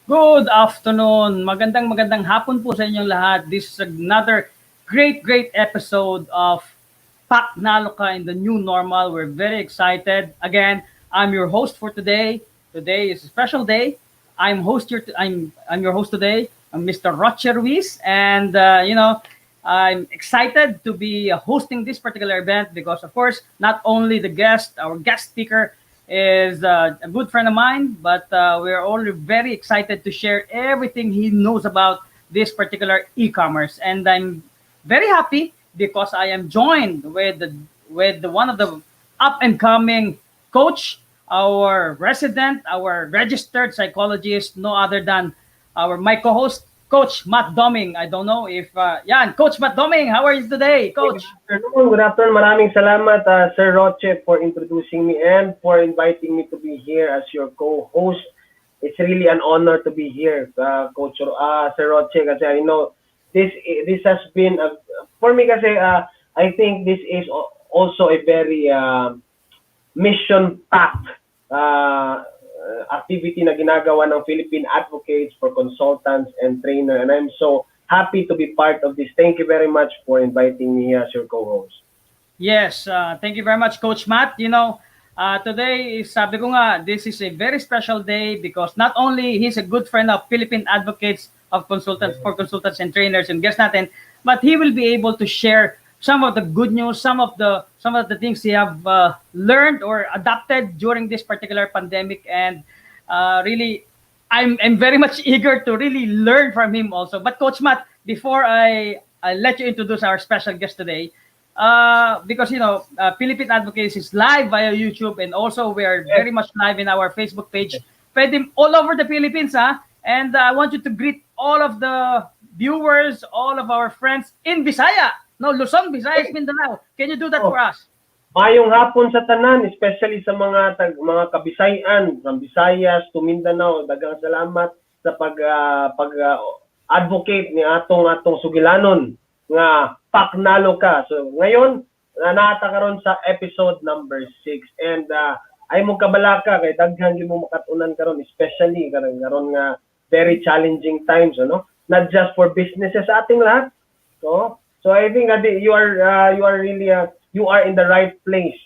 Good afternoon. Magandang hapon po sa inyong lahat. This is another great episode of PACTNalo in the new normal. We're very excited. Again, I'm your host for today. Today is a special day. I'm your host today. I'm Mr. Roche Ruiz, and I'm excited to be hosting this particular event because, of course, not only our guest speaker is a good friend of mine, but we're all very excited to share everything he knows about this particular e-commerce. And I'm very happy because I am joined with one of the up and coming coach, our resident, our registered psychologist, no other than my co-host, Coach Matt Doming. I don't know if Coach Matt Doming, how are you today, Coach? Good afternoon. Good afternoon. Maraming salamat, Sir Roche, for introducing me and for inviting me to be here as your co-host. It's really an honor to be here, Coach Sir Roche, kasi I know this has been for me kasi I think this is also a very mission-packed activity na ginagawa ng Philippine advocates for consultants and trainer, and I'm so happy to be part of this. Thank you very much for inviting me as your co-host. Yes, thank you very much, Coach Matt. Today is, sabi ko nga, this is a very special day because not only he's a good friend of Philippine advocates of consultants and trainers and guests natin, but he will be able to share some of the good news, some of the things he have learned or adapted during this particular pandemic, and really, I'm very much eager to really learn from him also. But Coach Matt, before I let you introduce our special guest today, because Philippine Advocates is live via YouTube, and also we are very much live in our Facebook page, pwede all over the Philippines, and I want you to greet all of the viewers, all of our friends in Visaya. No, Luzon, Visayas, Mindanao. Can you do that for us? Mayong hapon sa tanan, especially sa mga Kabisayan, from Visayas to Mindanao. Daghang salamat sa advocate ni atong sugilanon nga PACTNalo ka. So ngayon naata karon sa episode number 6, and ay mo kabalaka kay daghan gyud mo makatunan karon, especially karon nga very challenging times, not just for businesses sa ating lahat. So I think you are really you are in the right place,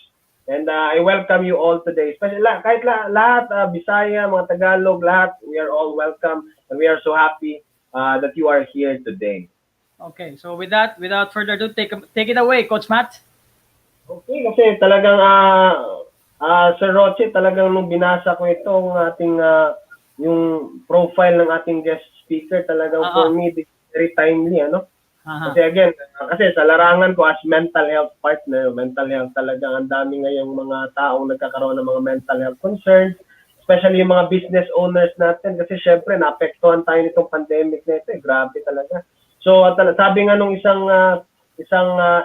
and I welcome you all today. Especially kahit lahat Bisaya, mga Tagalog, lahat, we are all welcome, and we are so happy that you are here today. Okay, so without further ado, take it away, Coach Matt. Okay, kasi talagang Sir Roche, talagang nung binasa ko itong ating yung profile ng ating guest speaker, talagang for me very timely, Kasi again, kasi sa larangan ko as mental health partner, mental health talagang ang dami ngayong mga taong nagkakaroon ng mga mental health concerns, especially yung mga business owners natin, kasi syempre naapektuhan tayo nitong pandemic na ito, grabe talaga. So sabi nga nung isang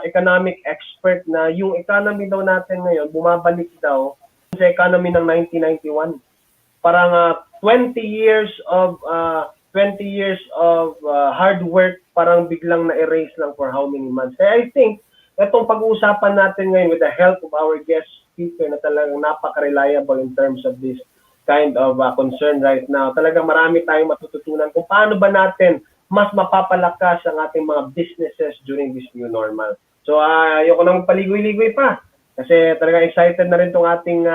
economic expert na yung economy daw natin ngayon bumabalik daw sa economy ng 1991. Parang 20 years of hard work parang biglang na-erase lang for how many months. Kaya I think, itong pag-uusapan natin ngayon with the help of our guest speaker na talagang napaka-reliable in terms of this kind of concern right now. Talagang marami tayong matututunan kung paano ba natin mas mapapalakas ang ating mga businesses during this new normal. So, ayoko nang paligoy-ligoy pa kasi talagang excited na rin itong ating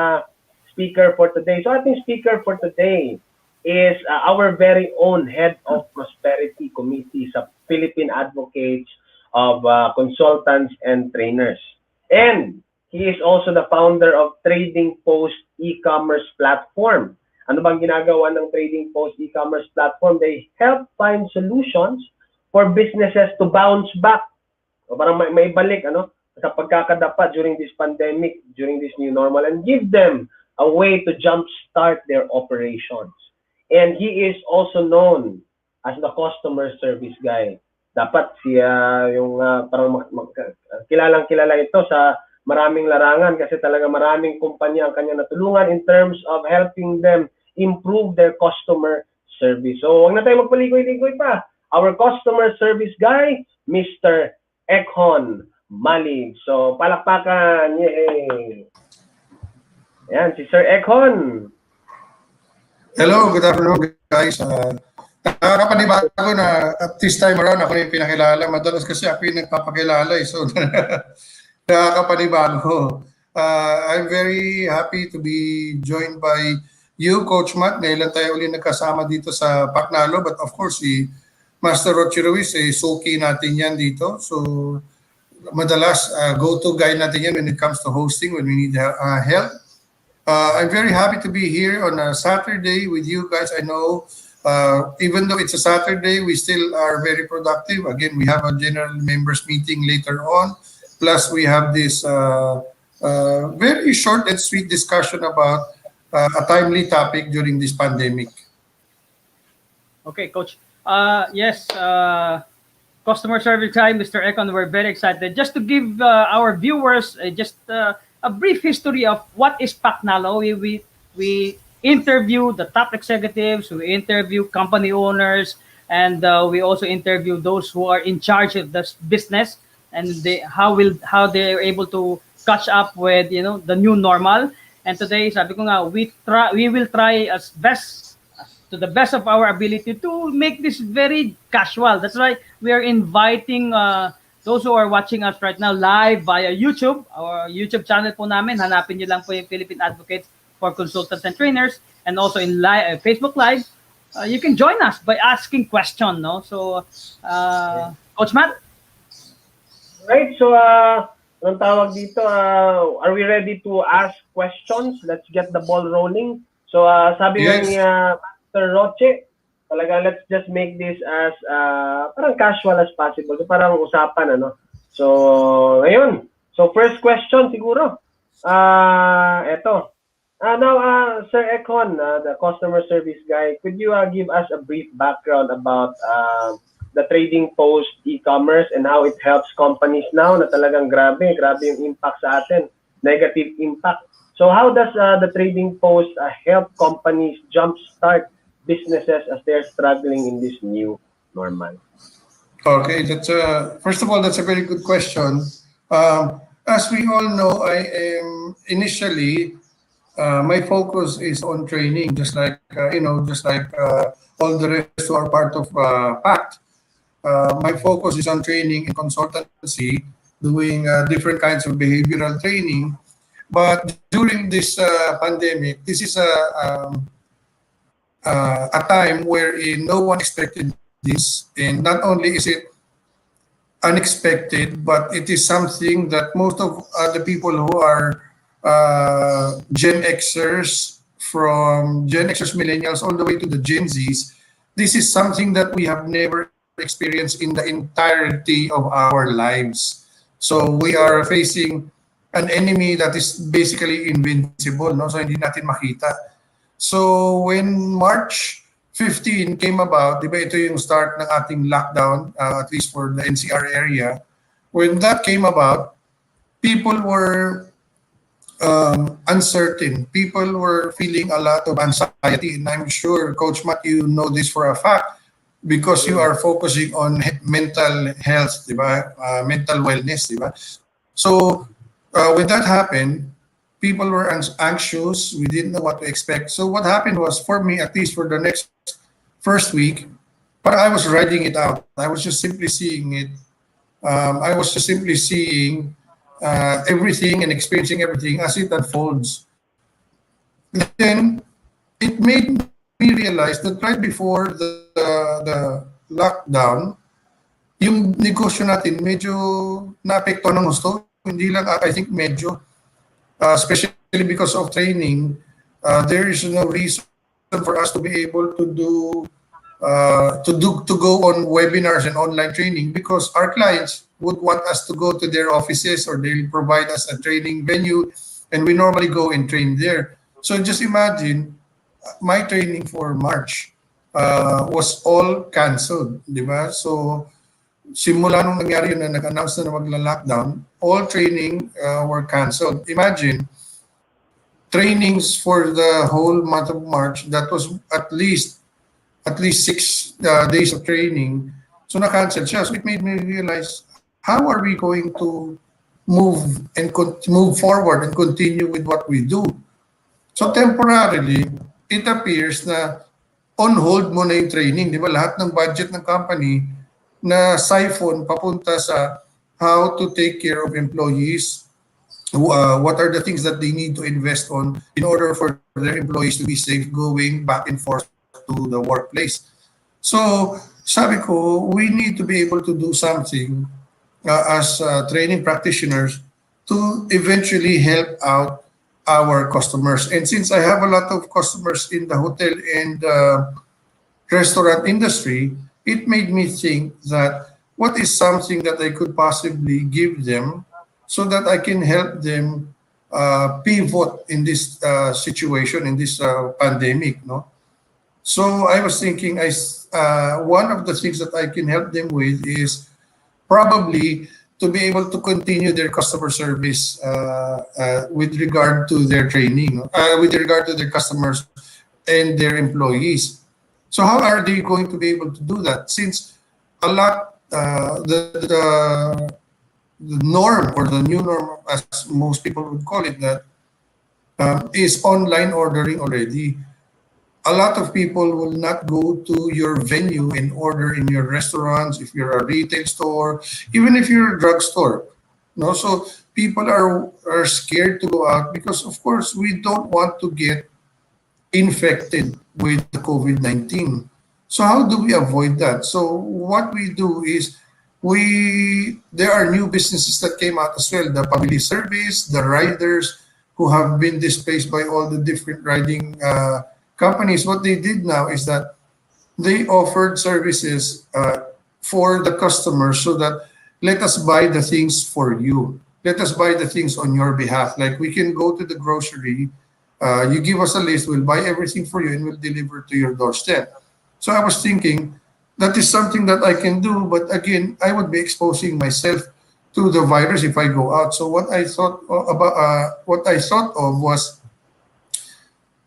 speaker for today. So, ating speaker for today is our very own head of prosperity committee sa Philippine Advocates of Consultants and Trainers. And he is also the founder of Trading Post e-commerce platform. Ano bang ginagawa ng Trading Post e-commerce platform? They help find solutions for businesses to bounce back. O parang may balik sa pagkakadapa during this pandemic, during this new normal, and give them a way to jumpstart their operations. And he is also known as the customer service guy. Dapat siya yung parang kilalang-kilala ito sa maraming larangan kasi talaga maraming kumpanya ang kanya natulungan in terms of helping them improve their customer service. So, huwag na tayo magpaligoy-ligoy pa. Our customer service guy, Mr. Eckhon Malig. So, palakpakan. Yay! Ayan, si Sir Eckhon. Hello, good afternoon guys. Nakakapanibago na at this time around ako na yung pinakilala. Madalas kasi ako yung nagpapakilala eh. So nakakapanibago. I'm very happy to be joined by you, Coach Matt. Ngayon lang tayo ulit nagkasama dito sa PACTNalo. But of course, si Master Rochi Ruiz, suki natin yan dito. So madalas, go-to guy natin yan when it comes to hosting, when we need help. I'm very happy to be here on a Saturday with you guys. I know even though it's a Saturday, we still are very productive. Again, we have a general members meeting later on. Plus, we have this very short and sweet discussion about a timely topic during this pandemic. Okay, Coach. Yes, customer service time, Mr. Eckhon, we're very excited. Just to give our viewers just a brief history of what is PACTNalo. We interview the top executives, we interview company owners, and we also interview those who are in charge of this business, and how they are able to catch up with the new normal. And today, sabi ko nga, we will try as best to the best of our ability to make this very casual. That's why we are inviting those who are watching us right now live via YouTube. Our YouTube channel po namin, hanapin niyo lang po yung Philippine Advocates for Consultants and Trainers, and also in Facebook Live. You can join us by asking questions. No? So, Coach Matt? Right, so anong tawag dito? Are we ready to ask questions? Let's get the ball rolling. So sabi nga ni Mr. Roche, talaga let's just make this as parang casual as possible. So parang usapan, ano? So, ngayon. So, first question siguro. Eto. Now, Sir Eckhon, the customer service guy, could you give us a brief background about the trading post e-commerce and how it helps companies now na talagang grabe yung impact sa atin, negative impact. So how does the trading post help companies jumpstart businesses as they're struggling in this new normal? Okay, that's first of all, that's a very good question. As we all know, I am initially my focus is on training, just like all the rest who are part of PACT. My focus is on training and consultancy, doing different kinds of behavioral training. But during this pandemic, this is a time wherein no one expected this, and not only is it unexpected, but it is something that most of the people who are Gen Xers, from Gen Xers, millennials, all the way to the Gen Zs, this is something that we have never experienced in the entirety of our lives. So we are facing an enemy that is basically invincible, no? So hindi natin makita. So when March 15 came about, di ba ito yung start ng ating lockdown, at least for the NCR area. When that came about, people were uncertain. People were feeling a lot of anxiety. And I'm sure, Coach Matt, you know this for a fact because you are focusing on mental health, di ba? Mental wellness, di ba? So when that happened, people were anxious. We didn't know what to expect. So what happened was, for me, at least for the next first week, but I was riding it out. I was just simply seeing it. I was just simply seeing everything and experiencing everything as it unfolds. Then it made me realize that right before the lockdown, yung negosyo natin medyo naapekto ng gusto. Hindi lang, I think medyo. Especially because of training, there is no reason for us to be able to go on webinars and online training because our clients would want us to go to their offices or they'll provide us a training venue, and we normally go and train there. So just imagine, my training for March was all canceled, di ba? So simula nung nangyari yun na nag-announce na magla-lockdown, all training were canceled. Imagine, trainings for the whole month of March, that was at least 6 days of training. So na-cancel siya. So it made me realize, how are we going to move forward and continue with what we do? So temporarily, it appears na on hold mo na yung training. Di ba? Lahat ng budget ng company na siphon papunta sa how to take care of employees, what are the things that they need to invest on in order for their employees to be safe going back and forth to the workplace. So, sabi ko, we need to be able to do something as training practitioners to eventually help out our customers. And since I have a lot of customers in the hotel and restaurant industry, it made me think that what is something that I could possibly give them so that I can help them pivot in this situation, in this pandemic, no? So I was thinking, one of the things that I can help them with is probably to be able to continue their customer service with regard to their training, with regard to their customers and their employees. So how are they going to be able to do that? Since a lot, the norm or the new norm, as most people would call it, that is online ordering already. A lot of people will not go to your venue and order in your restaurants, if you're a retail store, even if you're a drugstore. No, so people are scared to go out because, of course, we don't want to get infected with the COVID-19. So how do we avoid that? So what we do is there are new businesses that came out as well, the family service, the riders who have been displaced by all the different riding companies. What they did now is that they offered services for the customers so that let us buy the things for you. Let us buy the things on your behalf. Like we can go to the grocery, you give us a list, we'll buy everything for you and we'll deliver to your doorstep. So I was thinking that is something that I can do, but again, I would be exposing myself to the virus if I go out. So what I thought of was,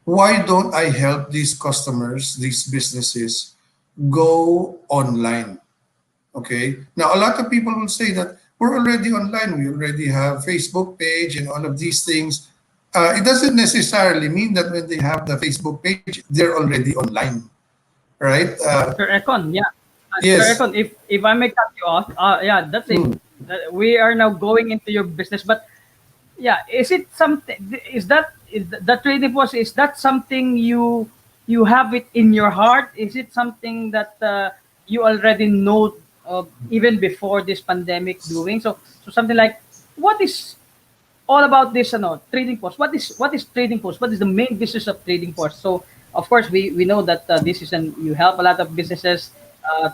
why don't I help these customers, these businesses, go online? Okay. Now, a lot of people will say that we're already online. We already have Facebook page and all of these things. It doesn't necessarily mean that when they have the Facebook page, they're already online, right? Sir Econ, yeah. Yes. Sir Econ, if I may cut you off, yeah, that's it. We are now going into your business, but yeah, is it something? Is the trading post? Is that something you have it in your heart? Is it something that you already know even before this pandemic doing? So something like, what is all about this trading post? What is trading post? What is the main business of trading post? So of course we know that this is you help a lot of businesses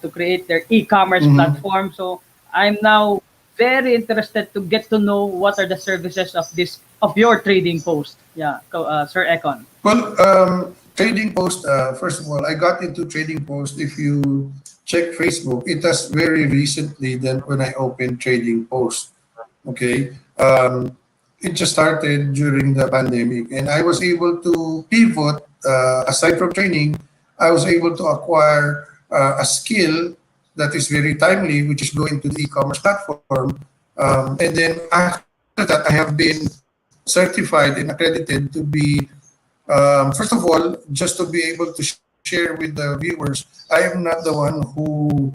to create their e-commerce platform. So I'm now very interested to get to know what are the services of your trading post. Yeah, Sir Econ. Well, trading post, first of all, I got into trading post. If you check Facebook, it has very recently than when I opened trading post. Okay. It just started during the pandemic and I was able to pivot, aside from training, I was able to acquire a skill that is very timely, which is going to the e-commerce platform. And then after that, I have been certified and accredited to be, first of all, just to be able to share with the viewers, I am not the one who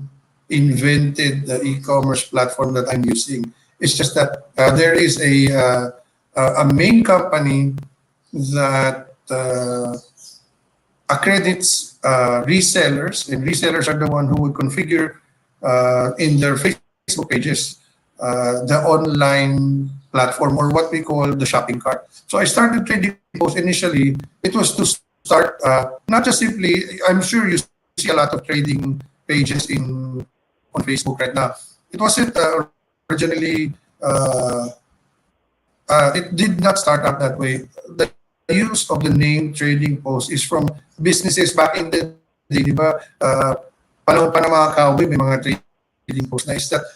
invented the e-commerce platform that I'm using. It's just that there is a main company that accredits resellers, and resellers are the one who would configure in their Facebook pages the online platform, or what we call the shopping cart. So I started trading post initially. It was to start not just simply. I'm sure you see a lot of trading pages on Facebook right now. It wasn't originally. It did not start out that way. The use of the name trading post is from businesses back in the day, di ba? Panahon pa ng mga cowboy, may mga trading post na is that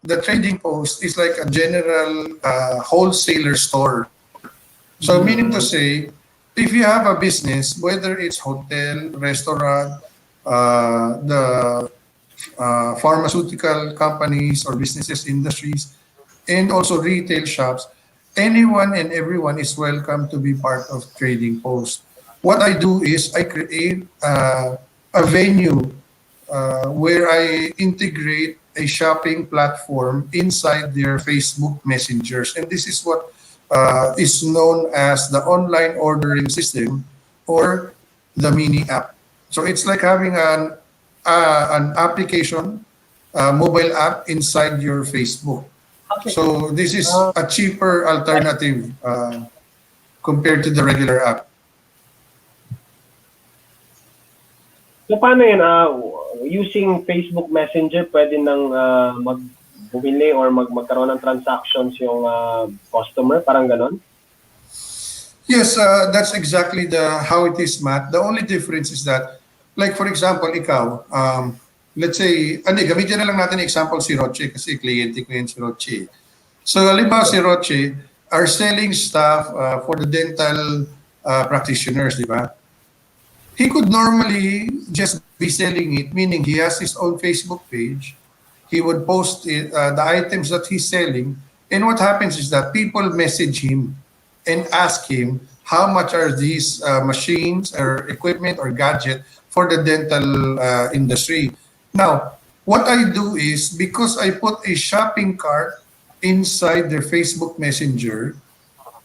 the trading post is like a general wholesaler store. So meaning to say, if you have a business, whether it's hotel, restaurant, the pharmaceutical companies or businesses, industries, and also retail shops, anyone and everyone is welcome to be part of trading post. what I do is I create a venue where I integrate a shopping platform inside their Facebook messengers. And this is what is known as the online ordering system or the mini app. So it's like having an application, mobile app inside your Facebook. Okay. So this is a cheaper alternative compared to the regular app. So paano yun? Using Facebook Messenger, pwede nang bumili or magkaroon ng transactions yung customer? Parang ganon? Yes, that's exactly how it is, Matt. The only difference is that, like for example, ikaw, let's say, gamitin na lang natin example si Roche kasi kliyente ko yun si Roche. So, halimbawa si Roche are selling stuff for the dental practitioners, di ba? He could normally just be selling it, meaning he has his own Facebook page. He would post it, the items that he's selling. And what happens is that people message him and ask him how much are these machines or equipment or gadget for the dental industry. Now, what I do is because I put a shopping cart inside their Facebook Messenger,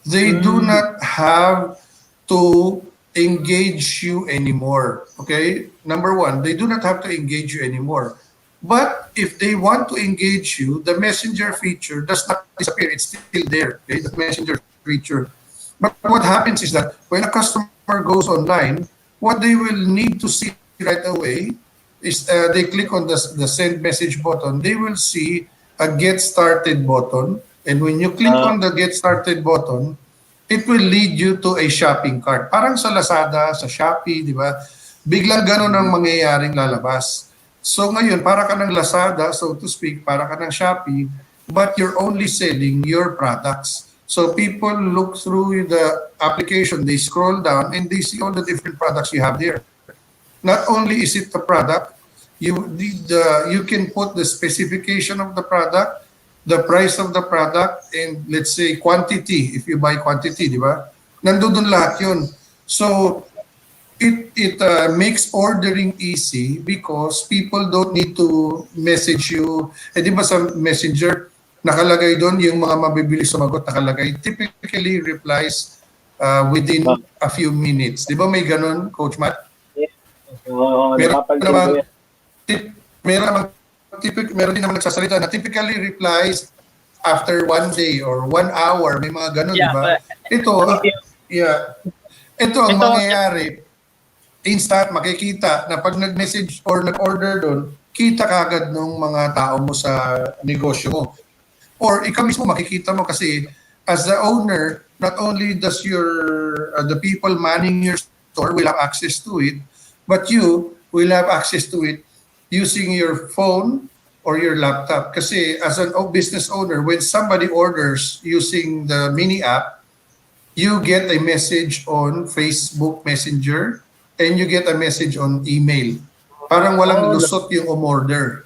they do not have to engage you anymore. Okay? Number one, they do not have to engage you anymore. But if they want to engage you, the messenger feature does not disappear. It's still there. Okay? The messenger feature. But what happens is that when a customer goes online, what they will need to see right away is they click on the send message button. They will see a get started button. And when you click on the get started button, it will lead you to a shopping cart. Parang sa Lazada, sa Shopee, di ba? Biglang ganun ang mangyayaring lalabas. So ngayon, para ka ng Lazada, so to speak, para ka ng Shopee, but you're only selling your products. So people look through the application, they scroll down, and they see all the different products you have there. Not only is it the product, you can put the specification of the product, the price of the product, and let's say quantity, if you buy quantity, di ba? Nandun lahat yun. So, it makes ordering easy because people don't need to message you. Di ba sa Messenger, nakalagay doon yung mga mabibili sumagot, nakalagay. Typically replies within a few minutes. Di ba may ganun, Coach Matt? Yes. Meron din naman nagsasalita na typically replies after 1 day or 1 hour. May mga ganun, di ba? Ito ang mangyayari. Instant, makikita na pag nag-message or nag-order doon, kita kagad ng mga tao mo sa negosyo mo. Or ikaw mismo makikita mo kasi as the owner, not only does the people manning your store will have access to it, but you will have access to it using your phone or your laptop. Kasi as a business owner, when somebody orders using the mini app, you get a message on Facebook Messenger and you get a message on email. Parang walang lusot yung umorder.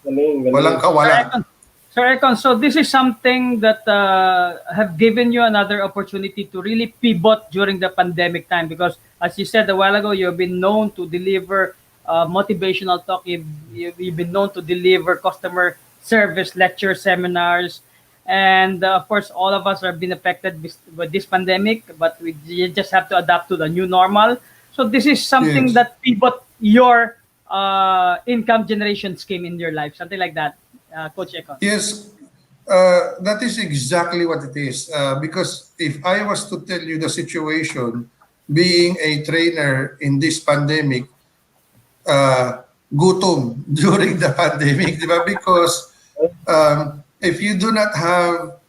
Galing. Walang kawala. Sir Eckhon, so this is something that have given you another opportunity to really pivot during the pandemic time because as you said a while ago, you've been known to deliver motivational talk. You've been known to deliver customer service lecture seminars. And of course, all of us are being affected with this pandemic, but we just have to adapt to the new normal. So this is something that pivot your income generation scheme in your life, something like that, Coach Eckhon. Yes, that is exactly what it is. Because if I was to tell you the situation, being a trainer in this pandemic, gutom during the pandemic, di ba? Because if you do not have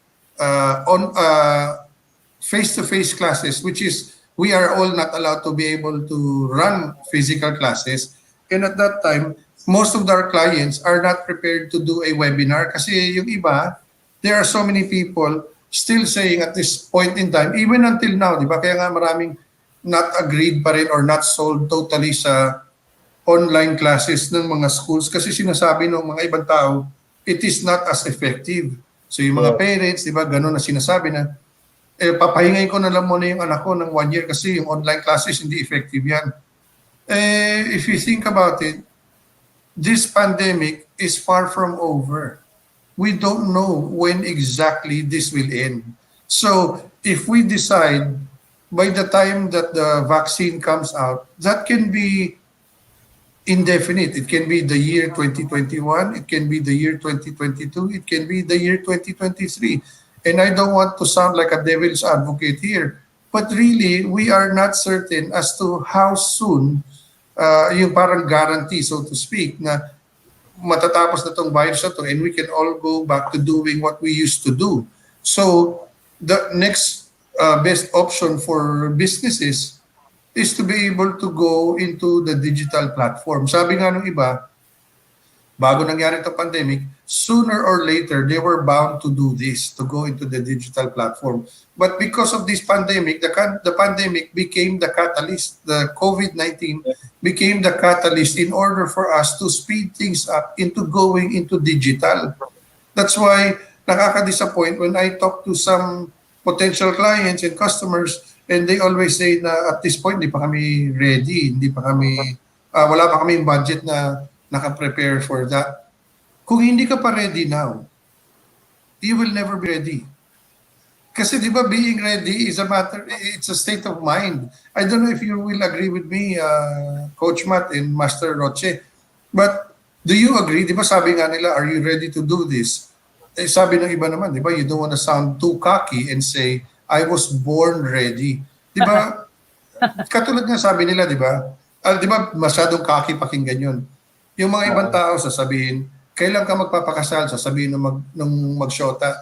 face-to-face classes, which is we are all not allowed to be able to run physical classes, and at that time, most of our clients are not prepared to do a webinar kasi yung iba, there are so many people still saying at this point in time, even until now, di ba? Kaya nga maraming not agreed pa rin or not sold totally sa online classes ng mga schools kasi sinasabi ng mga ibang tao, it is not as effective. So yung mga parents, di ba, ganun na sinasabi na, papahingayin ko na lang muna yung anak ko ng 1 year kasi yung online classes hindi effective yan. If you think about it, this pandemic is far from over. We don't know when exactly this will end. So if we decide by the time that the vaccine comes out, that can be indefinite. It can be the year 2021, it can be the year 2022, it can be the year 2023. And I don't want to sound like a devil's advocate here, but really, we are not certain as to how soon, yung parang guarantee, so to speak, na matatapos na tong virus na to and we can all go back to doing what we used to do. So, the next best option for businesses is to be able to go into the digital platform. Sabi nga nung iba, bago nangyari itong pandemic, sooner or later, they were bound to do this, to go into the digital platform. But because of this pandemic, the pandemic became the catalyst. The COVID-19 became the catalyst in order for us to speed things up into going into digital. That's why nakaka-disappoint when I talk to some potential clients and customers and they always say na at this point, hindi pa kami ready, hindi pa kami, wala pa kami budget na naka-prepare for that. Kung hindi ka pa ready now, you will never be ready. Kasi di ba being ready is a matter, it's a state of mind. I don't know if you will agree with me, Coach Matt and Master Roche, but do you agree? Di ba sabi nga nila, are you ready to do this? Eh, sabi ng iba naman, di ba, you don't want to sound too cocky and say, I was born ready. Di ba? Katulad nga sabi nila, di ba? Di ba masyadong cocky pakinggan yun? Yung mga ibang tao sasabihin, kailan ka magpapakasal? Sasabihin nung magsyota,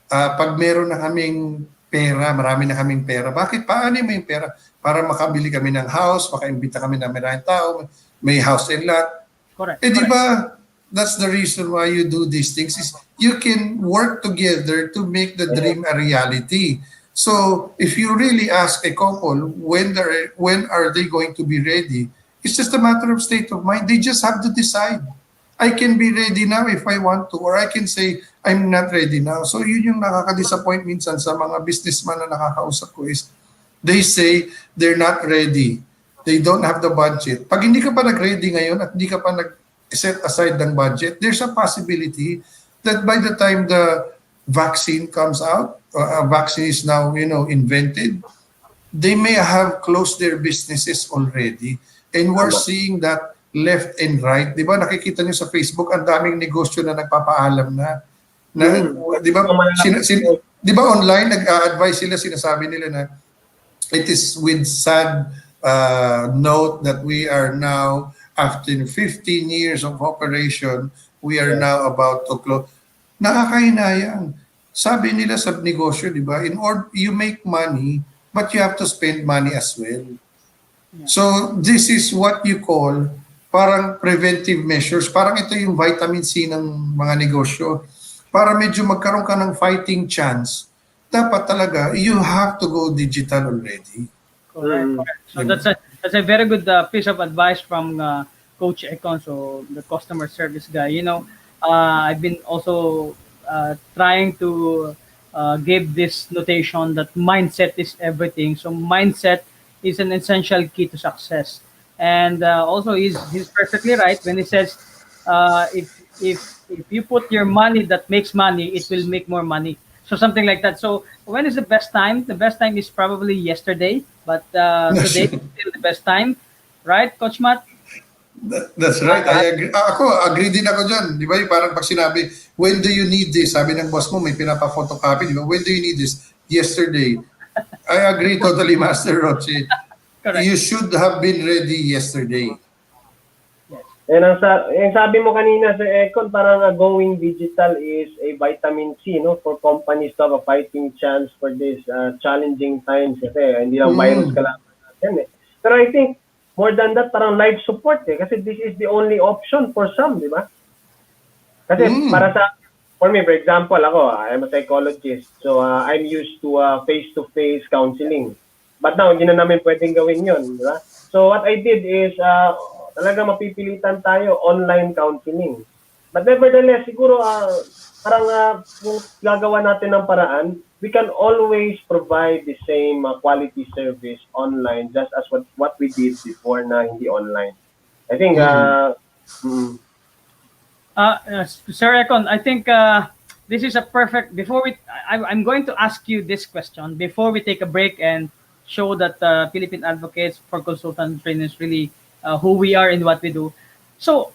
pag meron na kaming pera, marami na kaming pera. Bakit? Paano mo yung pera? Para makabili kami ng house, makaimbita kami ng maraming tao, may house and lot. Correct. Eh di ba, that's the reason why you do these things is you can work together to make the dream a reality. So if you really ask a couple when are they going to be ready, it's just a matter of state of mind. They just have to decide. I can be ready now if I want to, or I can say I'm not ready now. So yun yung nakaka-disappoint minsan sa mga businessman na nakakausap ko is they say they're not ready. They don't have the budget. Pag hindi ka pa nag-ready ngayon at hindi ka pa nag-set aside ng budget, there's a possibility that by the time the vaccine comes out, a vaccine is now, invented, they may have closed their businesses already. And we're seeing that left and right. Di ba nakikita niyo sa Facebook, ang daming negosyo na nagpapaalam na di ba, di ba online, nag-advise sila, sinasabi nila na it is with sad note that we are now, after 15 years of operation, we are now about to close. Nakakahinayang. Sabi nila sa negosyo, di ba, in order you make money, but you have to spend money as well. So this is what you call parang preventive measures. Parang ito yung vitamin C ng mga negosyo. Para medyo magkaroon ka ng fighting chance, dapat talaga you have to go digital already. Correct. So that's a very good piece of advice from Coach Eckhon, so the customer service guy. I've been also trying to give this notation that mindset is everything. So mindset is an essential key to success. And also he's perfectly right when he says if you put your money that makes money, it will make more money. So something like that. So when is the best time? The best time is probably yesterday, but today is still the best time, right, Coach Matt? That's right. I agree. Ako, agree din ako dyan. Di ba yung parang pag sinabi, when do you need this? Sabi ng boss mo, may pinapa-photocopy. Di ba? When do you need this? Yesterday. I agree totally, Master Roche. Correct. You should have been ready yesterday. And yung sabi mo kanina sa Econ, parang going digital is a vitamin C, no, for companies to have a fighting chance for this challenging times kasi hindi lang virus kalaban natin eh. Pero I think more than that, parang life support eh, kasi this is the only option for some, di ba? Kasi para for me, for example, ako, I'm a psychologist, so I'm used to face-to-face counseling. But now, hindi na namin pwedeng gawin yun, di ba? So what I did is, talaga mapipilitan tayo online counseling. But nevertheless, siguro parang kung gagawa natin ng paraan, we can always provide the same quality service online just as what we did before na hindi online. I think Sir Eckhon, I think this is a perfect. Before I'm going to ask you this question before we take a break and show that Philippine Advocates for Consultant Training is really who we are and what we do. So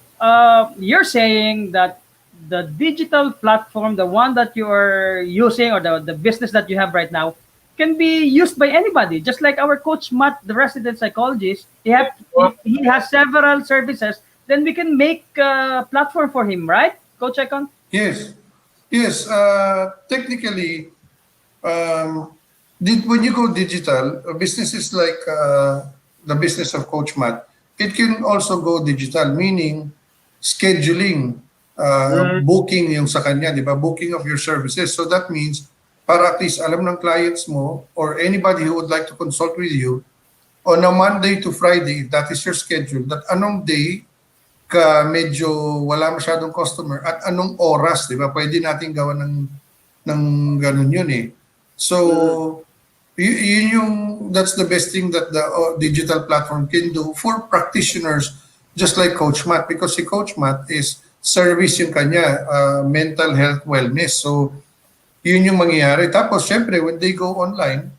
you're saying that the digital platform, the one that you are using, or the business that you have right now, can be used by anybody. Just like our coach Matt, the resident psychologist, he has several services. Then we can make a platform for him, right, Coach Eckhon? Yes. Yes. Technically, when you go digital, businesses like the business of Coach Matt, it can also go digital, meaning scheduling, booking yung sa kanya, di ba? Booking of your services. So that means, para at least alam ng clients mo or anybody who would like to consult with you, on a Monday to Friday, that is your schedule, that anong day ka medyo wala masyadong customer at anong oras, di ba? Pwede natin gawa ng ganun yun eh. So, yun yung, that's the best thing that the digital platform can do for practitioners just like Coach Matt, because si Coach Matt is service yung kanya, mental health wellness. So, yun yung mangyayari. Tapos, syempre, when they go online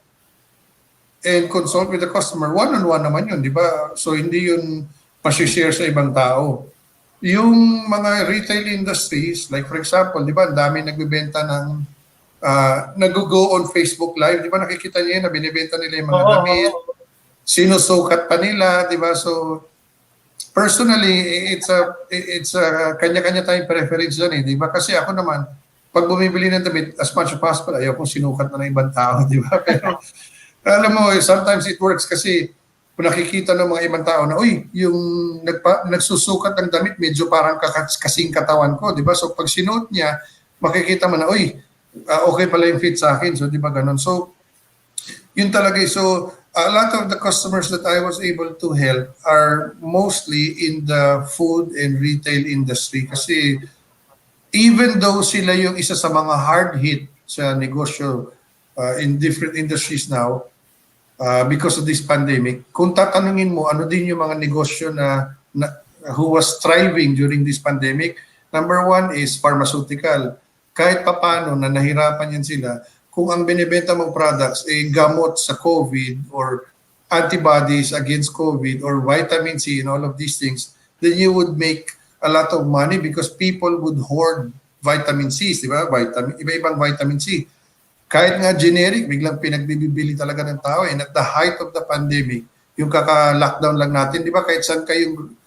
and consult with the customer, one-on-one naman yun, di ba? So, hindi yun masishare sa ibang tao. Yung mga retail industries, like for example, di ba, ang dami nagbibenta ng, nag-go on Facebook Live, di ba, nakikita niyo yun na binibenta nila yung mga damit, sinusukat pa nila, di ba? So, personally, it's a kanya-kanya tayong preference dyan eh, di ba? Kasi ako naman, pag bumibili ng damit, as much as possible, ayaw kong sinukat na ng ibang tao, di ba? Pero, alam mo, sometimes it works kasi kung nakikita ng mga ibang tao na, uy, yung nagsusukat ng damit, medyo parang kasing katawan ko, di ba? So, pag sinuot niya, makikita mo na, uy, okay pala yung fit sa akin. So, di ba ganun? So, yun talaga. So, a lot of the customers that I was able to help are mostly in the food and retail industry kasi even though sila yung isa sa mga hard hit sa negosyo in different industries now, because of this pandemic, kung tatanungin mo ano din yung mga negosyo na who was thriving during this pandemic, number one is pharmaceutical. Kahit papano na nahirapan yan sila, kung ang binibenta mong products ay gamot sa COVID or antibodies against COVID or vitamin C and all of these things, then you would make a lot of money because people would hoard vitamin C, di ba? Iba-ibang vitamin C. Kahit nga generic, biglang pinagbibili talaga ng tao. And at the height of the pandemic, yung kaka-lockdown lang natin, di ba kahit saan kayong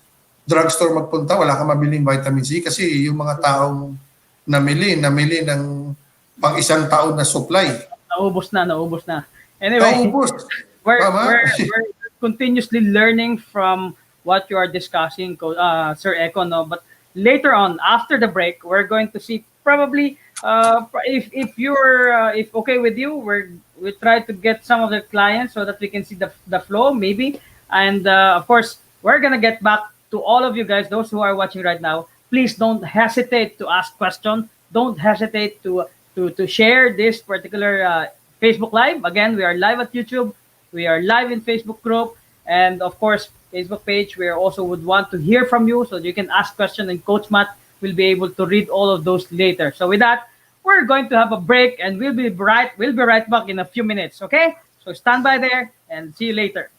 drugstore magpunta, wala kang mabiling vitamin C kasi yung mga taong namili ng pang isang taon na supply. Naubos na. Anyway, we're continuously learning from what you are discussing, Sir Eckhon, no? But later on, after the break, we're going to see probably if okay with you, we try to get some of the clients so that we can see the flow maybe, and of course we're gonna get back to all of you guys, those who are watching right now. Please don't hesitate to ask questions. Don't hesitate to share this particular Facebook Live. Again, we are live at YouTube. We are live in Facebook group, and of course Facebook page. We also would want to hear from you, so you can ask questions, and Coach Matt will be able to read all of those later. So with that, we're going to have a break, and we'll be right back in a few minutes. Okay? So stand by there, and see you later.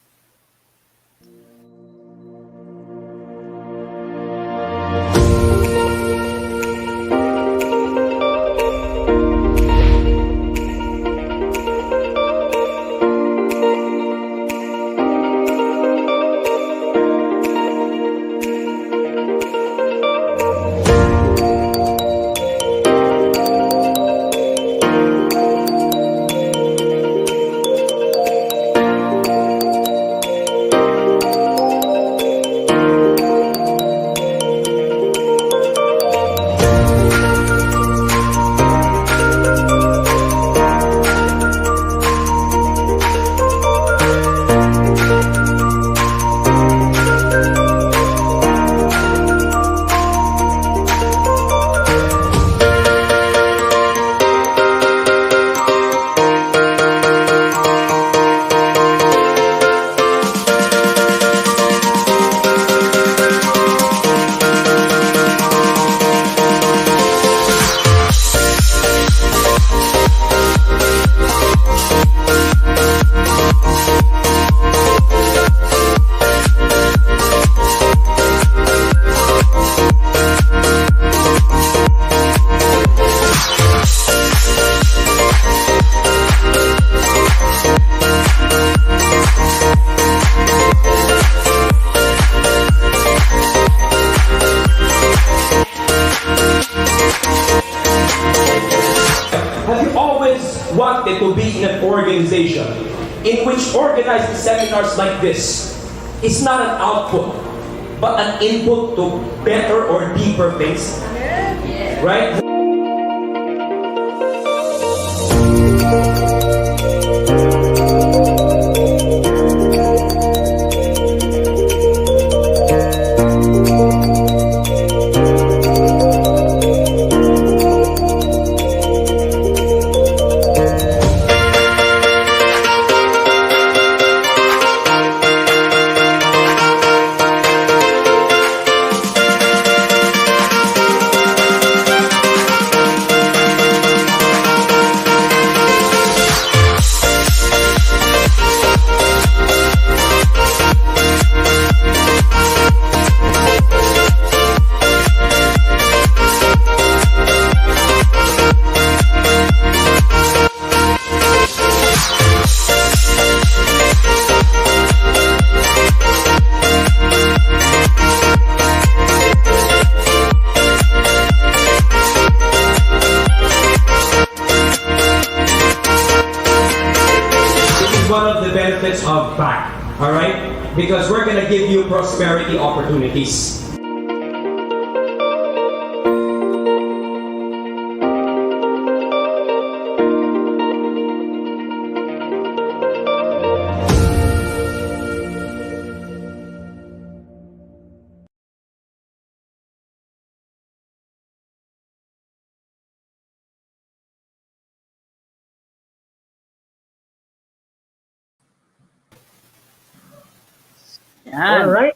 Have you always wanted to be in an organization in which organizing seminars like this is not an output, but an input to better or deeper things? Right? One of the benefits of PACT, all right? Because we're gonna give you prosperity opportunities. Yan. Alright.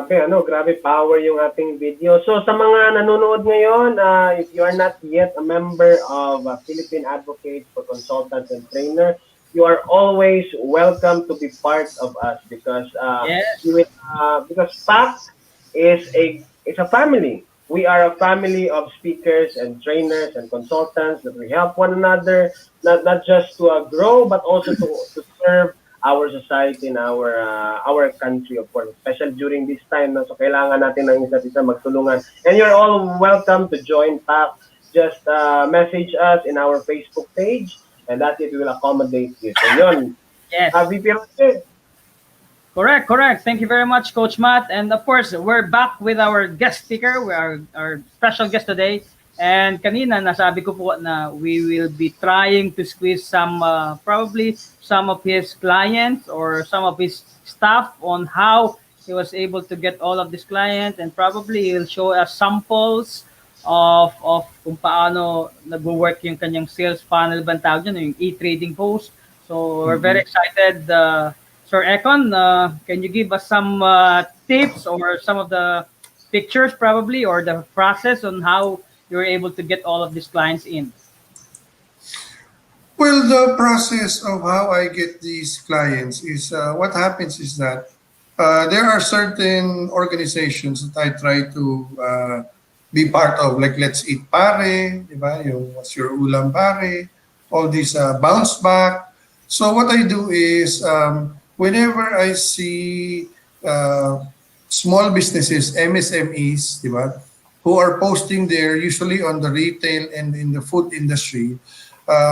Grabe power yung ating video. So sa mga nanonood ngayon, if you are not yet a member of Philippine Advocates for Consultants and Trainer, you are always welcome to be part of us because Yes. because PACT is a family. We are a family of speakers and trainers and consultants that we help one another, not just to grow, but also to serve our society and our country, of course, especially during this time. No? So kailangan natin ng isa't isa magtulungan. And you're all welcome to join PACT. Just message us in our Facebook page, and that's it. We will accommodate you. So yun. Yes. VP Roger. Correct. Thank you very much, Coach Matt. And of course, we're back with our guest speaker, our special guest today. And kanina, nasabi ko po na we will be trying to squeeze some, probably some of his clients or some of his staff on how he was able to get all of these clients, and probably he'll show us samples of kung paano nag-work yung kanyang sales funnel ba ang tawag dyan, yung e-trading post. So we're very excited. Sir Eckhon, can you give us some tips or some of the pictures probably, or the process on how you're able to get all of these clients in? Well, the process of how I get these clients is what happens is that there are certain organizations that I try to be part of, like Let's Eat Pare, di ba? Yung What's Your Ulam Pare, all these bounce back. So what I do is whenever I see small businesses, MSMEs, di ba, who are posting there, usually on the retail and in the food industry,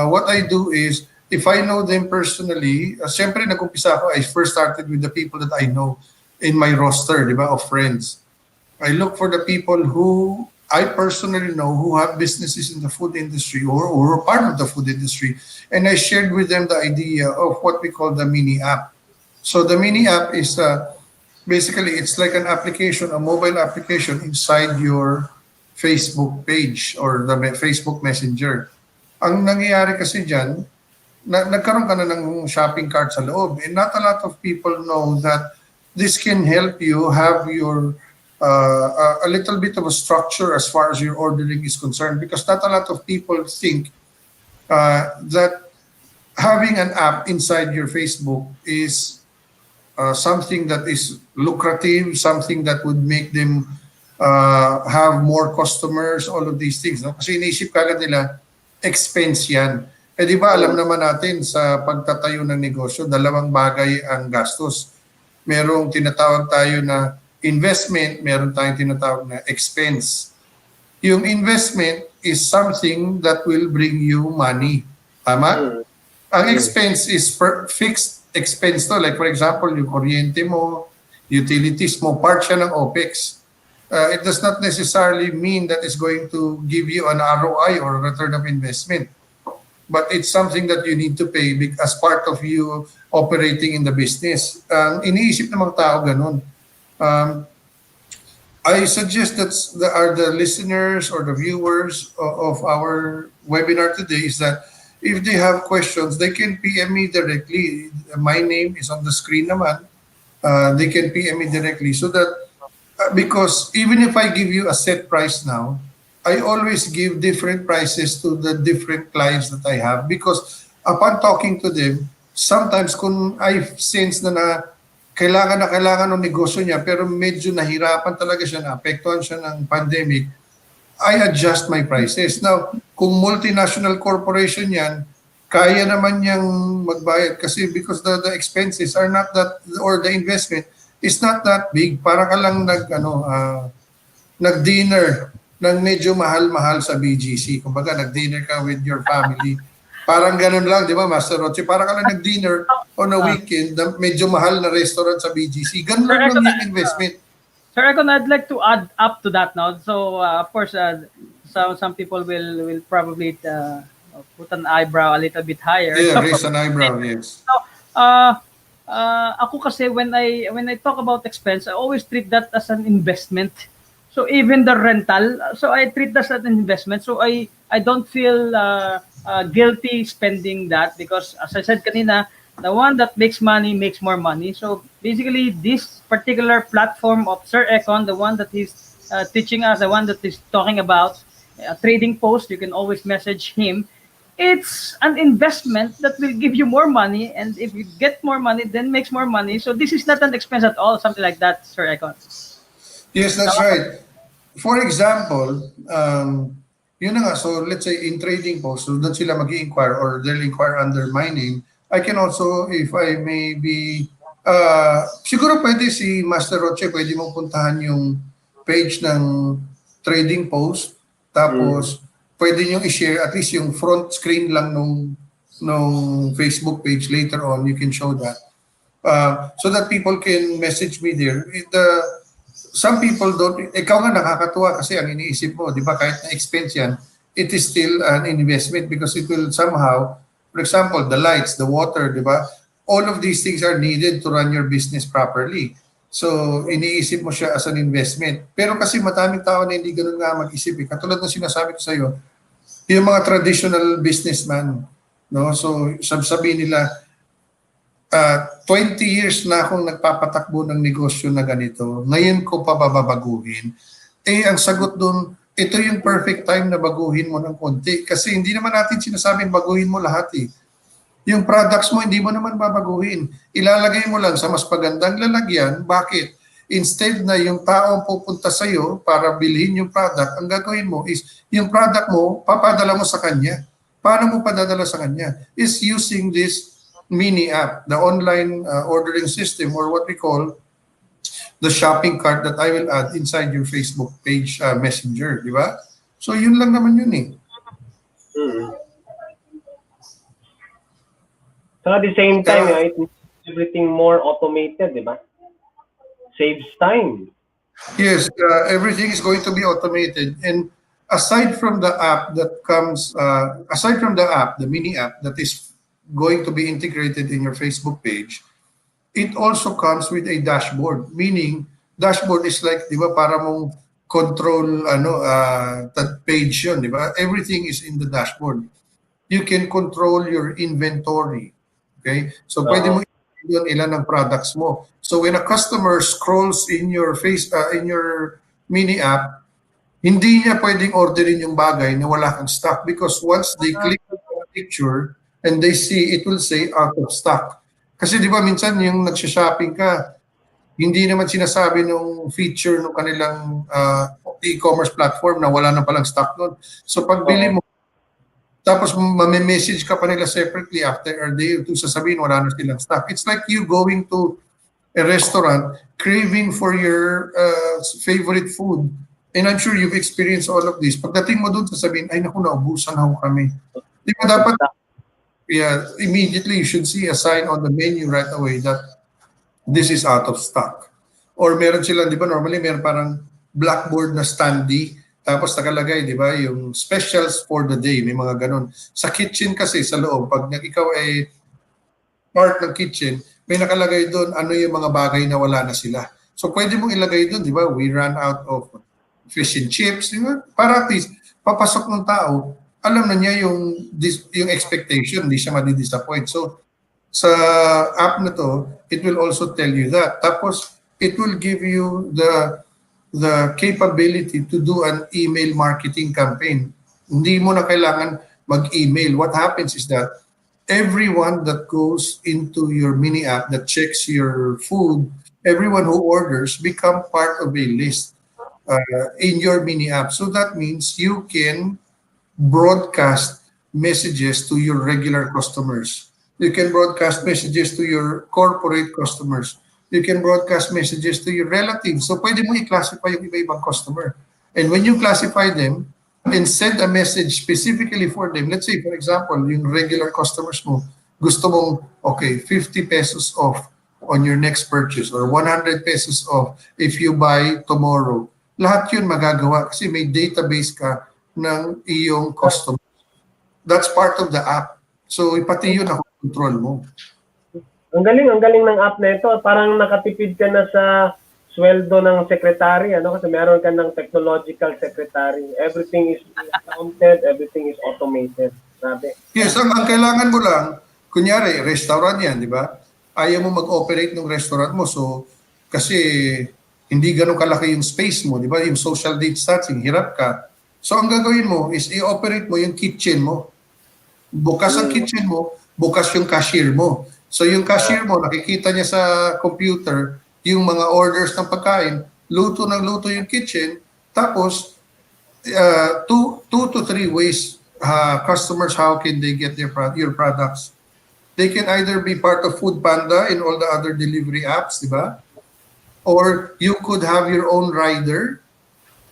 what I do is, if I know them personally, siyempre nag-umpisa ako, I first started with the people that I know in my roster, di ba, of friends. I look for the people who I personally know who have businesses in the food industry or are part of the food industry, and I shared with them the idea of what we call the mini app. So the mini app is basically, it's like an application, a mobile application inside your Facebook page or the Facebook Messenger. Ang nangyayari kasi dyan, nagkaroon ka na ng shopping cart sa loob, and not a lot of people know that this can help you have your a little bit of a structure as far as your ordering is concerned, because not a lot of people think that having an app inside your Facebook is something that is lucrative, something that would make them have more customers, all of these things. No? Kasi iniisip kagad nila, expense yan. Eh di ba alam naman natin sa pagtatayo ng negosyo, dalawang bagay ang gastos. Merong tinatawag tayo na investment, meron tayong tinatawag na expense. Yung investment is something that will bring you money. Tama? Ang expense is fixed expense to. Like for example, yung kuryente mo, utilities mo, part siya ng OPEX. It does not necessarily mean that it's going to give you an ROI or return of investment. But it's something that you need to pay as part of you operating in the business. Iniisip ng mga tao ganun. I suggest that the listeners or the viewers of our webinar today is that if they have questions, they can PM me directly. My name is on the screen naman. They can PM me directly so that because even if I give you a set price now, I always give different prices to the different clients that I have because upon talking to them, sometimes kung I sense na kailangan ng negosyo niya pero medyo nahirapan talaga siya, naapektuhan siya ng pandemic, I adjust my prices. Now, kung multinational corporation yan, kaya naman niyang magbayad kasi because the expenses are not that, or the investment is not that big. Para ka lang nag-dinner ng medyo mahal-mahal sa BGC. Kumbaga, nag-dinner ka with your family. Parang ganun lang, di ba, Master Roche? Parang ka lang nag-dinner on a weekend na medyo mahal na restaurant sa BGC. Ganun lang yung investment. Sir Eckhon, I'd like to add up to that now. So, of course, some people will probably put an eyebrow a little bit higher. Yeah, raise an eyebrow, yes. So, ako kasi when I talk about expense, I always treat that as an investment. So even the rental, so I treat that as an investment. So I don't feel guilty spending that because as I said kanina, the one that makes money makes more money. So basically this particular platform of Sir Eckhon, the one that he's teaching us, the one that he's talking about, trading post, you can always message him. It's an investment that will give you more money, and if you get more money, then makes more money. So this is not an expense at all, something like that, Sir Eckhon. Yes, that's right. For example, yun na nga, so let's say in trading post, so doon sila mag-i-inquire or they'll inquire under my name. I can also, if I may be, siguro pwede si Master Roche, pwede mong puntahan yung page ng trading post, tapos pwede nyo i-share at least yung front screen lang nung Facebook page later on, you can show that. So that people can message me there. Some people don't, ikaw nga nakakatuwa kasi ang iniisip mo, di ba, kahit na expense yan, it is still an investment because it will somehow, for example, the lights, the water, di ba, all of these things are needed to run your business properly. So, iniisip mo siya as an investment. Pero kasi mataming tao na hindi ganun nga mag-isip. Katulad ng sinasabi ko sa iyo, yung mga traditional businessman, no? So, sabihin nila, 20 years na akong nagpapatakbo ng negosyo na ganito, ngayon ko pa babaguhin. Ang sagot doon, ito yung perfect time na baguhin mo ng konti. Kasi hindi naman natin sinasabing baguhin mo lahat eh. Yung products mo, hindi mo naman babaguhin. Ilalagay mo lang sa mas pagandang lalagyan. Bakit? Instead na yung tao ang pupunta sa'yo para bilhin yung product, ang gagawin mo is yung product mo, papadala mo sa kanya. Paano mo padadala sa kanya? Is using this mini app, the online ordering system or what we call the shopping cart that I will add inside your Facebook page messenger, di ba? So yun lang naman yun eh. So at the same time, it makes everything more automated, di ba? Saves time. Yes, everything is going to be automated. And aside from the app that comes, aside from the app, the mini app that is going to be integrated in your Facebook page, it also comes with a dashboard. Meaning, dashboard is like, di ba, para mong control, that page yun, di ba? Everything is in the dashboard. You can control your inventory. Okay? So, pwede mo yun ilan ng products mo. So, when a customer scrolls in your in your mini app, hindi niya pwedeng orderin yung bagay na wala kang stock because once they click on the picture, and they see, it will say out of stock. Kasi di ba minsan yung nagsha-shopping ka, hindi naman sinasabi nung feature ng kanilang e-commerce platform na wala na palang stock nun. So pagbili mo, tapos message ka pa nila separately after a day or two, sasabihin wala na silang stock. It's like you going to a restaurant, craving for your favorite food, And I'm sure you've experienced all of this. Pagdating mo doon, sasabihin, ay naku, naubusan ako kami. Di ba dapat, yeah, immediately you should see a sign on the menu right away that this is out of stock. Or meron sila, di ba, normally meron parang blackboard na standee, tapos nakalagay, di ba, yung specials for the day, may mga ganun. Sa kitchen kasi, sa loob, pag ikaw ay part ng kitchen, may nakalagay doon ano yung mga bagay na wala na sila. So pwede mong ilagay doon, di ba, we ran out of fish and chips, di ba? Para at least, papasok ng tao, alam na niya yung expectation, hindi siya madi-disappoint. So, sa app na to, it will also tell you that. Tapos, it will give you the capability to do an email marketing campaign. Hindi mo na kailangan mag-email. What happens is that everyone that goes into your mini app that checks your food, everyone who orders become part of a list in your mini app. So that means you can broadcast messages to your regular customers. You can broadcast messages to your corporate customers. You can broadcast messages to your relatives. So pwede mo i-classify yung iba-ibang customer. And when you classify them and send a message specifically for them, let's say, for example, yung regular customers mo, gusto mong, okay, 50 pesos off on your next purchase or 100 pesos off if you buy tomorrow. Lahat yun magagawa kasi may database ka ng iyong customer. That's part of the app. So, pati yun ako control mo. Ang galing ng app na ito. Parang nakatipid ka na sa sweldo ng secretary, ano? Kasi meron ka ng technological secretary. Everything is accounted, everything is automated. Sabi. Yes, ang kailangan mo lang, kunyari, restaurant yan, di ba? Ayaw mo mag-operate ng restaurant mo. So, kasi hindi ganun kalaki yung space mo, di ba? Yung social distancing, hirap ka. So, ang gagawin mo is i-operate mo yung kitchen mo. Bukas ang kitchen mo, bukas yung cashier mo. So, yung cashier mo, nakikita niya sa computer yung mga orders ng pagkain, luto ng luto yung kitchen, tapos, 2 to 3 ways customers, how can they get your products? They can either be part of Food Panda and all the other delivery apps, di ba? Or you could have your own rider.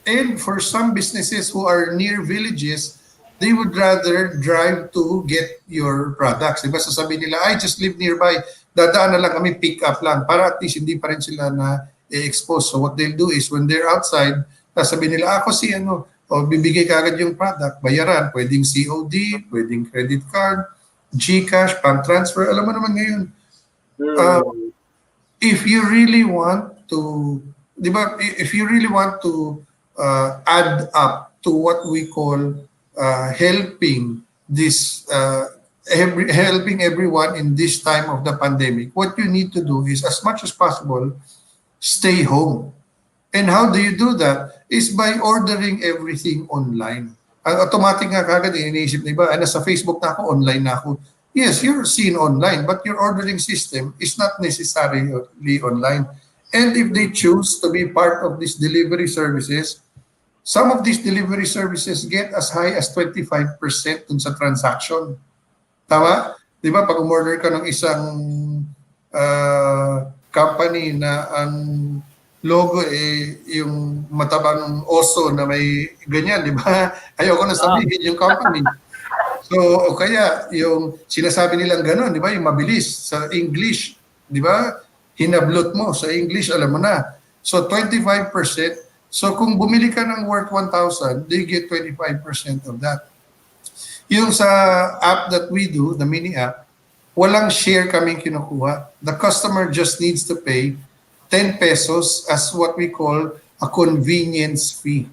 And for some businesses who are near villages, they would rather drive to get your products. Diba sasabihin nila, I just live nearby, dadaan na lang kami, pick up lang, para at least hindi pa rin sila na expose. So what they'll do is when they're outside, sasabihin nila, ako si ano, o bibigay ka agad yung product, bayaran, pwedeng COD, pwedeng credit card, GCash, bank transfer, alam mo naman ngayon. If you really want to, di ba, if you really want to add up to what we call helping everyone in this time of the pandemic, what you need to do is, as much as possible, stay home. And how do you do that? Is by ordering everything online. Ang automatic nga kagad, iniisip na iba, nasa Facebook na ako, online na ako. Yes, you're seen online, but your ordering system is not necessarily online. And if they choose to be part of these delivery services, some of these delivery services get as high as 25% dun sa transaction. Tama? Di ba, pag umorder ka ng isang company na ang logo yung matabang oso na may ganyan, di ba? Ayoko na sabihin yung company. So, o kaya yung sinasabi nilang gano'n, di ba? Yung mabilis sa English, di ba? Hinablot mo sa English, alam mo na. So, 25%. So, kung bumili ka ng worth 1,000, they get 25% of that. Yung sa app that we do, the mini app, walang share kaming kinukuha. The customer just needs to pay 10 pesos as what we call a convenience fee.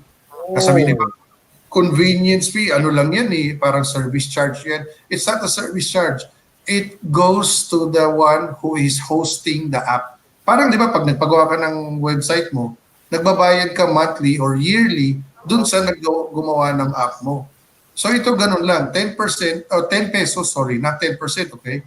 Kasabi niba, convenience fee, ano lang yan parang service charge yan. It's not a service charge. It goes to the one who is hosting the app. Parang di ba pag nagpagawa ka ng website mo, nagbabayad ka monthly or yearly dun sa gumawa ng app mo. So ito ganun lang, 10% o 10 pesos, sorry, not 10%, okay?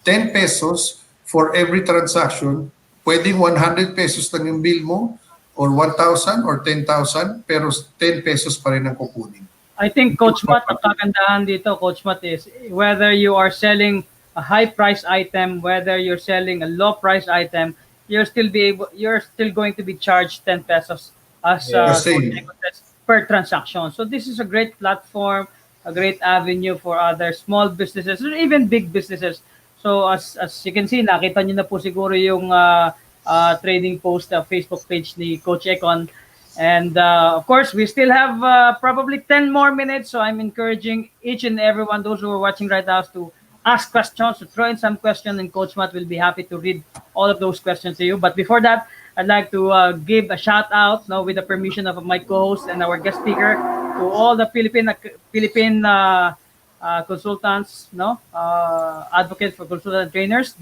10 pesos for every transaction, pwedeng 100 pesos lang yung bill mo or 1,000 or 10,000, pero 10 pesos pa rin ang kukunin. I think, Coach Matt, ang kagandahan dito, Coach Matt, is whether you are selling a high-price item, whether you're selling a low-price item, you're still going to be charged 10 pesos as Yeah. The Coach same. Echo says, per transaction. So this is a great platform, a great avenue for other small businesses or even big businesses. So as you can see, nakita niyo na po siguro yung trading post Facebook page ni Coach Econ. And of course, we still have probably 10 more minutes. So I'm encouraging each and everyone, those who are watching right now, to ask questions, to throw in some questions, and Coach Matt will be happy to read all of those questions to you. But before that, I'd like to give a shout out, no, with the permission of my co-host and our guest speaker, to all the Philippine consultants, no, advocates for consultant trainers.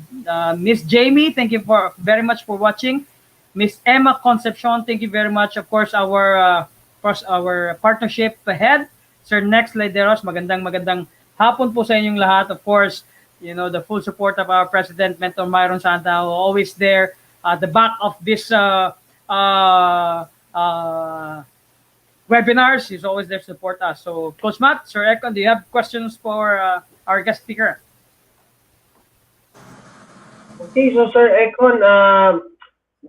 Miss Jamie, thank you for very much for watching. Miss Emma Concepcion, thank you very much. Of course, our partnership head, Sir Nex Lederos, magandang hapon po sa inyong lahat. Of course, you know, the full support of our President, Mentor Myron Santa, who always there at the back of this webinars. He's always there to support us. So, Coach Matt, Sir Econ, do you have questions for our guest speaker? Okay, so Sir Econ,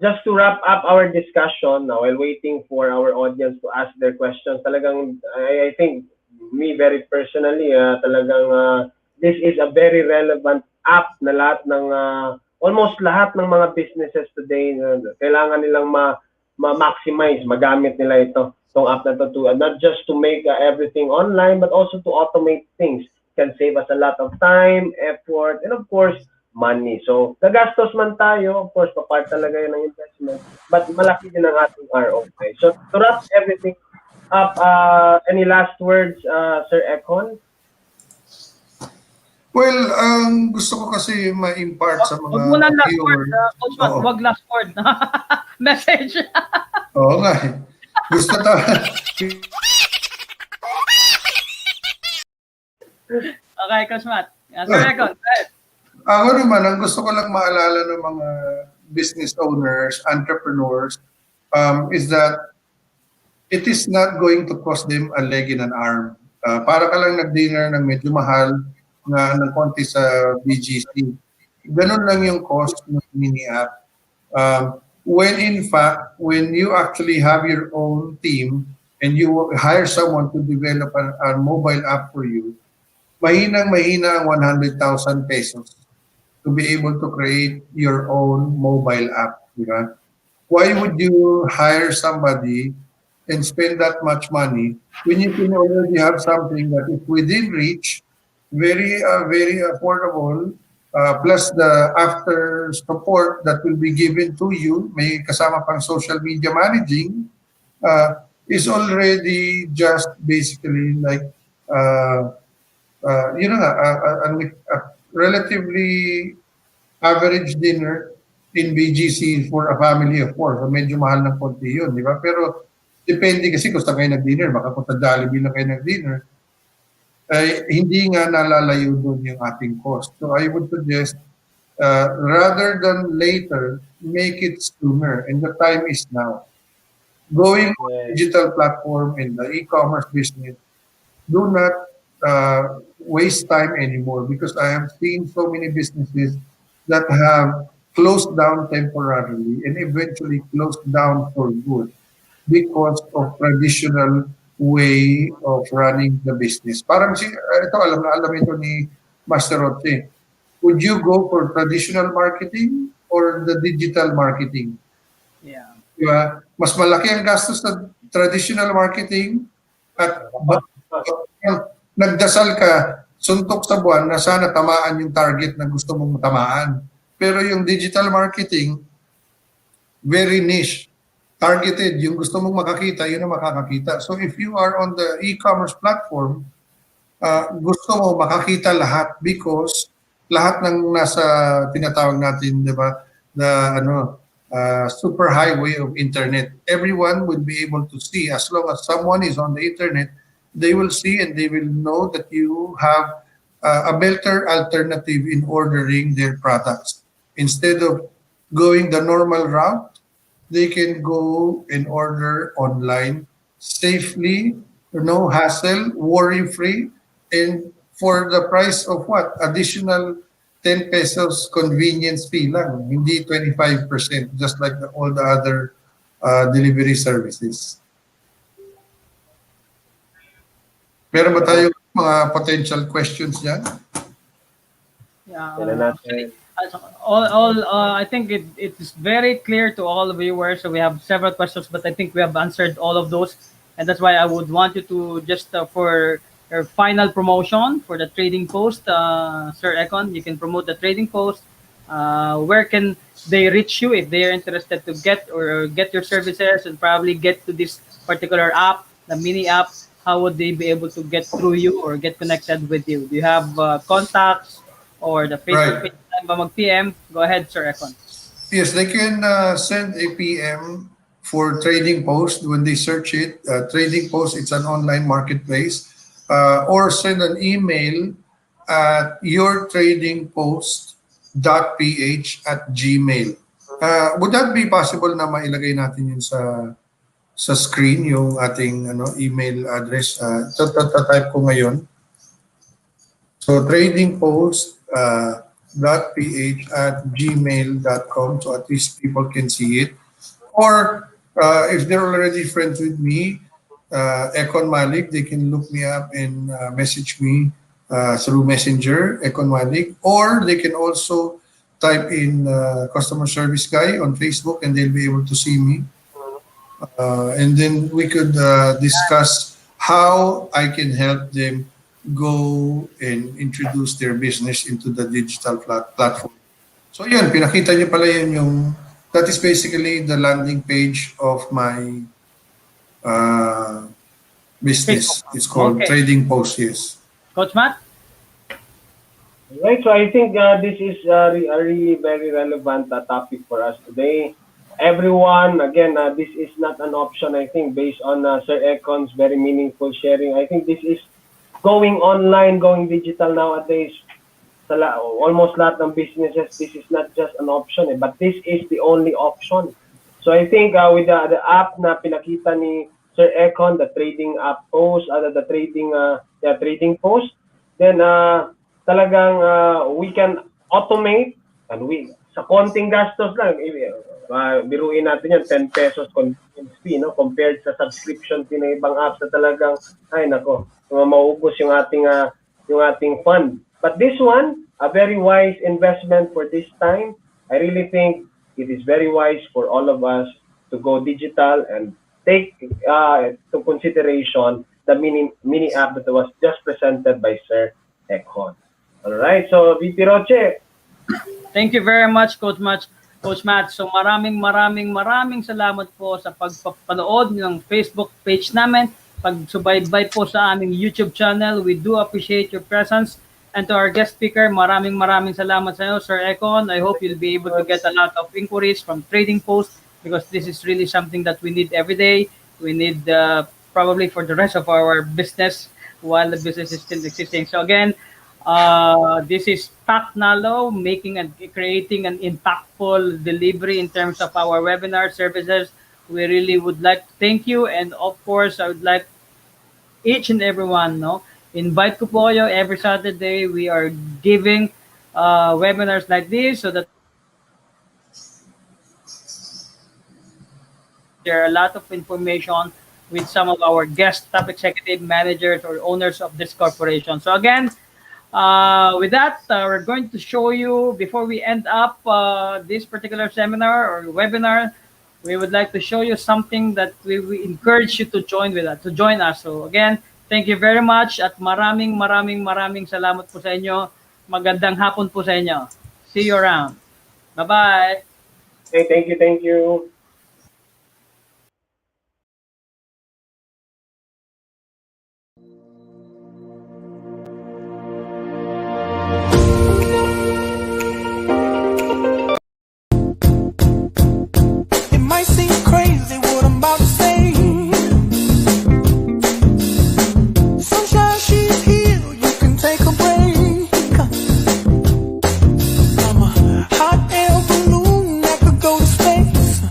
just to wrap up our discussion now, while waiting for our audience to ask their questions, talagang, I think, me very personally, talagang this is a very relevant app na lahat ng, almost lahat ng mga businesses today, kailangan nilang ma-maximize, magamit nila itong app na to, not just to make everything online, but also to automate things. Can save us a lot of time, effort, and of course, money. So, gagastos man tayo, of course, papart talaga yun ng investment, but malaki din ang ating ROI. So, to wrap everything up, any last words, Sir Econ? Well, gusto ko kasi ma-impart sa mga Huwag mo lang last word, viewers. Coach Matt, Oo. huwag last word. Message. Oo nga eh. Gusto ta. Okay, Coach Matt. Sir Econ, go ahead. Ako naman, ang gusto ko lang maalala ng mga business owners, entrepreneurs, is that it is not going to cost them a leg and an arm. Para ka lang nag-dinner ng medyo mahal ng konti sa BGC. Ganun lang yung cost ng mini-app. When in fact, when you actually have your own team and you hire someone to develop a mobile app for you, mahinang-mahina ang 100,000 pesos to be able to create your own mobile app. Diba? Why would you hire somebody and spend that much money when you can already have something that is within reach, very affordable, plus the after support that will be given to you, may kasama pang social media managing, is already just basically like a relatively average dinner in BGC for a family of four. So medyo mahal ng konti yun, di ba? Pero depende kasi kung saan kayo nag-dinner. Baka kung sa Jollibee lang kayo nag-dinner, hindi nga nalalayo doon yung ating cost. So I would suggest, rather than later, make it sooner. And the time is now. Going on digital platform in the e-commerce business, do not waste time anymore, because I have seen so many businesses that have closed down temporarily and eventually closed down for good because of traditional way of running the business. Parang ito alam ito ni Master Roche. Would you go for traditional marketing or the digital marketing? Yeah. Diba? Mas malaki ang gastos sa traditional marketing at nagdasal ka, suntok sa buwan na sana tamaan yung target na gusto mong tamaan. Pero yung digital marketing, very niche, targeted. Yung gusto mong makakita, yun ang makakakita. So if you are on the e-commerce platform, gusto mo makakita lahat because lahat ng nasa tinatawag natin, di ba, the super highway of internet. Everyone will be able to see. As long as someone is on the internet, they will see and they will know that you have a better alternative in ordering their products. Instead of going the normal route, they can go and order online safely, no hassle, worry-free, and for the price of what? Additional 10 pesos convenience fee lang, hindi 25%, just like all the other delivery services. Meron ba tayo mga potential questions dyan? Yeah, Yan na natin. I think it is very clear to all the viewers. So we have several questions, but I think we have answered all of those, and that's why I would want you to just for your final promotion for the trading post, Sir Eckhon, you can promote the trading post. Where can they reach you if they are interested to get your services and probably get to this particular app, the mini app? How would they be able to get through you or get connected with you? Do you have contacts or the Facebook Right. page? Mag-PM? Go ahead, Sir Eckhon. Yes, they can send a PM for Trading Post when they search it. Trading Post, it's an online marketplace. Or send an email at yourtradingpost.ph@gmail. Would that be possible na mailagay natin yun sa screen, yung ating email address? Type ko ngayon. So tradingpost.ph@gmail.com, so at least people can see it. Or if they're already friends with me, Eckhon Malig, they can look me up and message me through Messenger, Eckhon Malig. Or they can also type in customer service guy on Facebook and they'll be able to see me. And then we could discuss how I can help them go and introduce their business into the digital platform. So yun, pinakita niyo pala yun that is basically the landing page of my business. It's called Trading Post, yes. Coach Matt? Right, so I think this is a really very relevant topic for us today. Everyone, again, this is not an option, I think, based on Sir Eckhon's very meaningful sharing. I think this is going online, going digital nowadays. Almost lahat ng businesses, this is not just an option, but this is the only option. So I think with the app na pinakita ni Sir Eckhon, the trading app post, the trading post, then talagang we can automate, and sa konting gastos lang, biruin natin yan, 10 pesos convenience fee, no? Compared sa subscription fee ng ibang apps na talagang, ay nako, mauubos yung ating fund. But this one, a very wise investment for this time. I really think it is very wise for all of us to go digital and take to consideration the mini app that was just presented by Sir Eckhon. All right, so VP Roche. Thank you very much, Coach Matt. So maraming salamat po sa pagpapanood ng Facebook page namin, pagsubaybay po sa aming YouTube channel. We do appreciate your presence. And to our guest speaker, maraming salamat sa inyo, Sir Eckhon. I hope you'll be able to get a lot of inquiries from Trading Post because this is really something that we need every day. We need probably for the rest of our business while the business is still existing. So again, this is PACTNalo, creating an impactful delivery in terms of our webinar services. We really would like to thank you, and of course, I would like each and everyone, invite ko po kayo every Saturday. We are giving webinars like this so that there are a lot of information with some of our guest top executive managers or owners of this corporation. So again, with that, we're going to show you, before we end up this particular seminar or webinar, we would like to show you something that we encourage you to join us. So again, thank you very much at maraming salamat po sa inyo. Magandang hapon po sa inyo. See you around. Bye-bye. Okay, thank you. Hot air balloon that could go to space.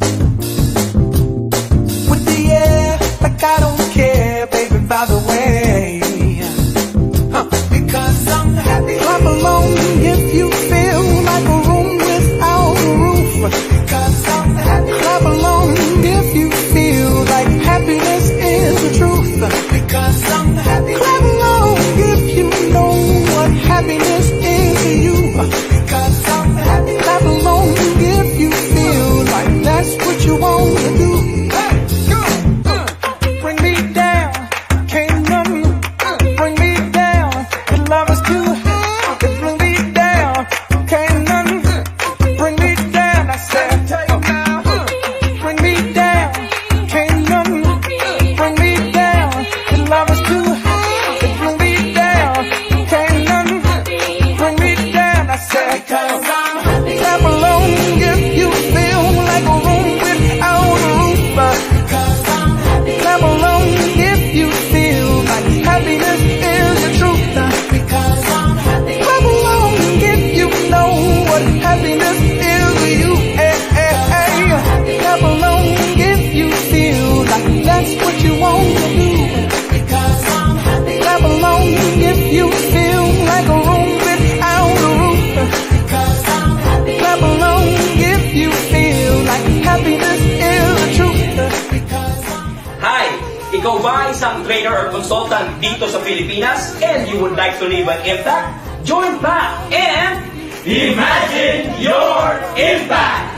consultant dito sa Pilipinas and you would like to leave an impact, join PACT and imagine your impact!